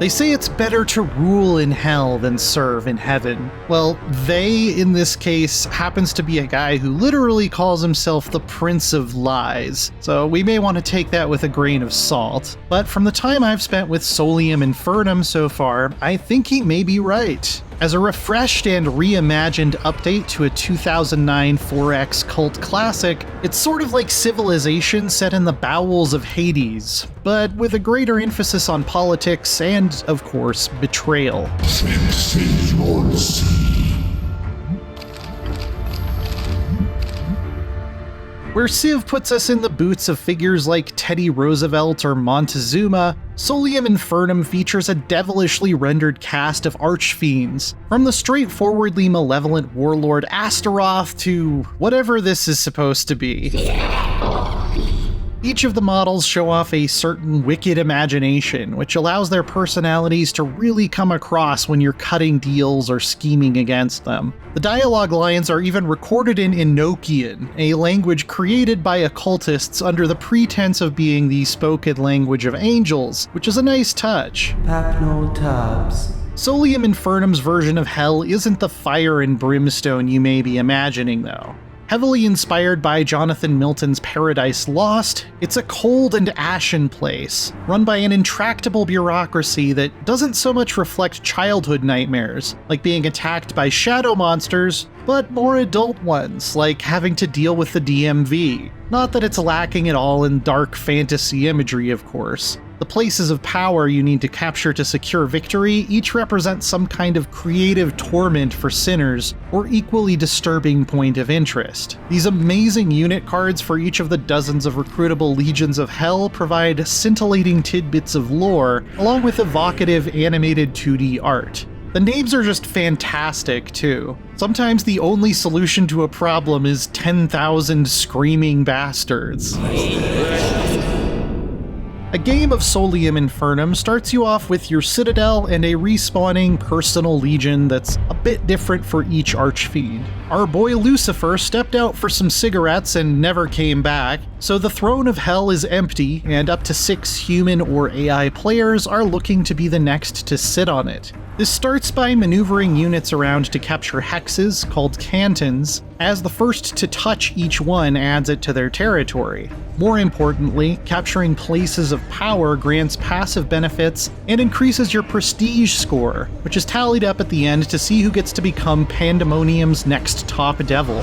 They say it's better to rule in hell than serve in heaven. Well, they, in this case, happens to be a guy who literally calls himself the Prince of Lies, so we may want to take that with a grain of salt. But from the time I've spent with Solium Infernum so far, I think he may be right. As a refreshed and reimagined update to a 2009 4X cult classic, it's sort of like Civilization set in the bowels of Hades, but with a greater emphasis on politics and, of course, betrayal. Where Civ puts us in the boots of figures like Teddy Roosevelt or Montezuma, Solium Infernum features a devilishly rendered cast of archfiends, from the straightforwardly malevolent warlord Astaroth to whatever this is supposed to be. Each of the models show off a certain wicked imagination, which allows their personalities to really come across when you're cutting deals or scheming against them. The dialogue lines are even recorded in Enochian, a language created by occultists under the pretense of being the spoken language of angels, which is a nice touch. Papnol Tubbs. Solium Infernum's version of hell isn't the fire and brimstone you may be imagining, though. Heavily inspired by Jonathan Milton's Paradise Lost, it's a cold and ashen place, run by an intractable bureaucracy that doesn't so much reflect childhood nightmares, like being attacked by shadow monsters, but more adult ones, like having to deal with the DMV. Not that it's lacking at all in dark fantasy imagery, of course. The places of power you need to capture to secure victory each represent some kind of creative torment for sinners, or equally disturbing point of interest. These amazing unit cards for each of the dozens of recruitable legions of hell provide scintillating tidbits of lore, along with evocative animated 2D art. The names are just fantastic, too. Sometimes the only solution to a problem is 10,000 screaming bastards. A game of Solium Infernum starts you off with your citadel and a respawning personal legion that's a bit different for each archfiend. Our boy Lucifer stepped out for some cigarettes and never came back, so the throne of hell is empty, and up to 6 human or AI players are looking to be the next to sit on it. This starts by maneuvering units around to capture hexes, called cantons, as the first to touch each one adds it to their territory. More importantly, capturing places of power grants passive benefits and increases your prestige score, which is tallied up at the end to see who gets to become Pandemonium's next top devil.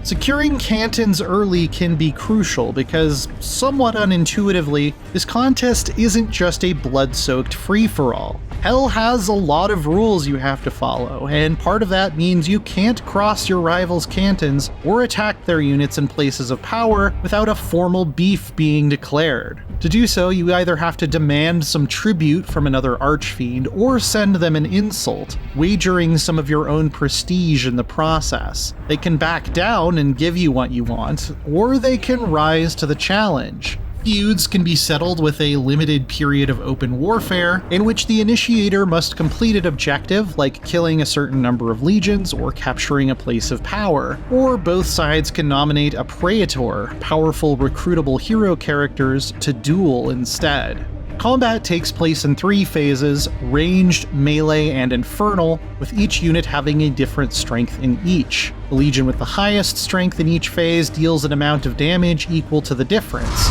Securing cantons early can be crucial because, somewhat unintuitively, this contest isn't just a blood-soaked free-for-all. Hell has a lot of rules you have to follow, and part of that means you can't cross your rivals' cantons or attack their units in places of power without a formal beef being declared. To do so, you either have to demand some tribute from another archfiend or send them an insult, wagering some of your own prestige in the process. They can back down and give you what you want, or they can rise to the challenge. Feuds can be settled with a limited period of open warfare, in which the initiator must complete an objective like killing a certain number of legions or capturing a place of power, or both sides can nominate a praetor, powerful recruitable hero characters, to duel instead. Combat takes place in 3 phases: ranged, melee, and infernal, with each unit having a different strength in each. The legion with the highest strength in each phase deals an amount of damage equal to the difference.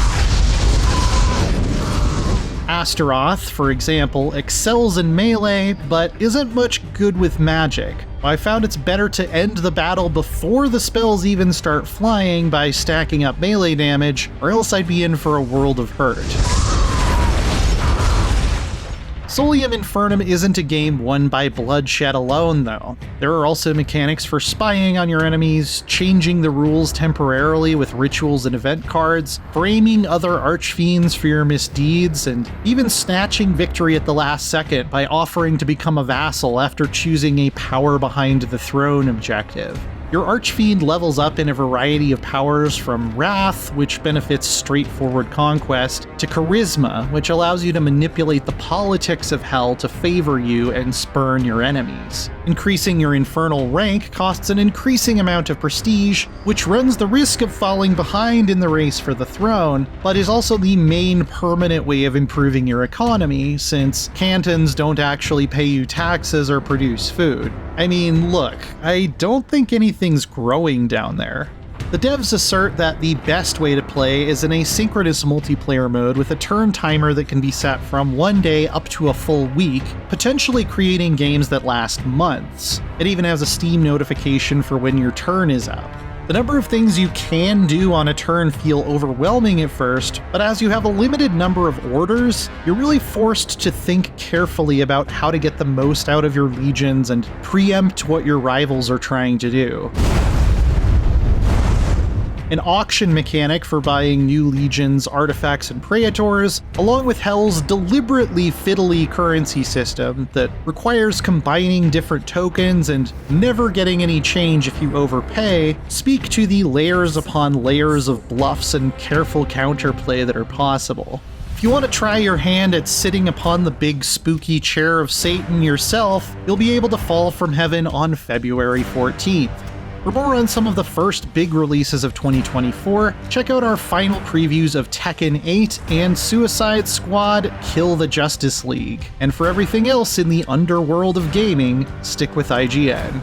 Astaroth, for example, excels in melee, but isn't much good with magic. I found it's better to end the battle before the spells even start flying by stacking up melee damage, or else I'd be in for a world of hurt. Solium Infernum isn't a game won by bloodshed alone, though. There are also mechanics for spying on your enemies, changing the rules temporarily with rituals and event cards, framing other archfiends for your misdeeds, and even snatching victory at the last second by offering to become a vassal after choosing a power behind the throne objective. Your Archfiend levels up in a variety of powers from Wrath, which benefits straightforward conquest, to Charisma, which allows you to manipulate the politics of Hell to favor you and spurn your enemies. Increasing your infernal rank costs an increasing amount of prestige, which runs the risk of falling behind in the race for the throne, but is also the main permanent way of improving your economy, since cantons don't actually pay you taxes or produce food. I mean, look, I don't think anything's growing down there. The devs assert that the best way to play is an asynchronous multiplayer mode with a turn timer that can be set from 1 day up to a full week, potentially creating games that last months. It even has a Steam notification for when your turn is up. The number of things you can do on a turn feel overwhelming at first, but as you have a limited number of orders, you're really forced to think carefully about how to get the most out of your legions and preempt what your rivals are trying to do. An auction mechanic for buying new legions, artifacts, and praetors, along with Hell's deliberately fiddly currency system that requires combining different tokens and never getting any change if you overpay, speak to the layers upon layers of bluffs and careful counterplay that are possible. If you want to try your hand at sitting upon the big spooky chair of Satan yourself, you'll be able to fall from heaven on February 14th. For more on some of the first big releases of 2024, check out our final previews of Tekken 8 and Suicide Squad: Kill the Justice League. And for everything else in the underworld of gaming, stick with IGN.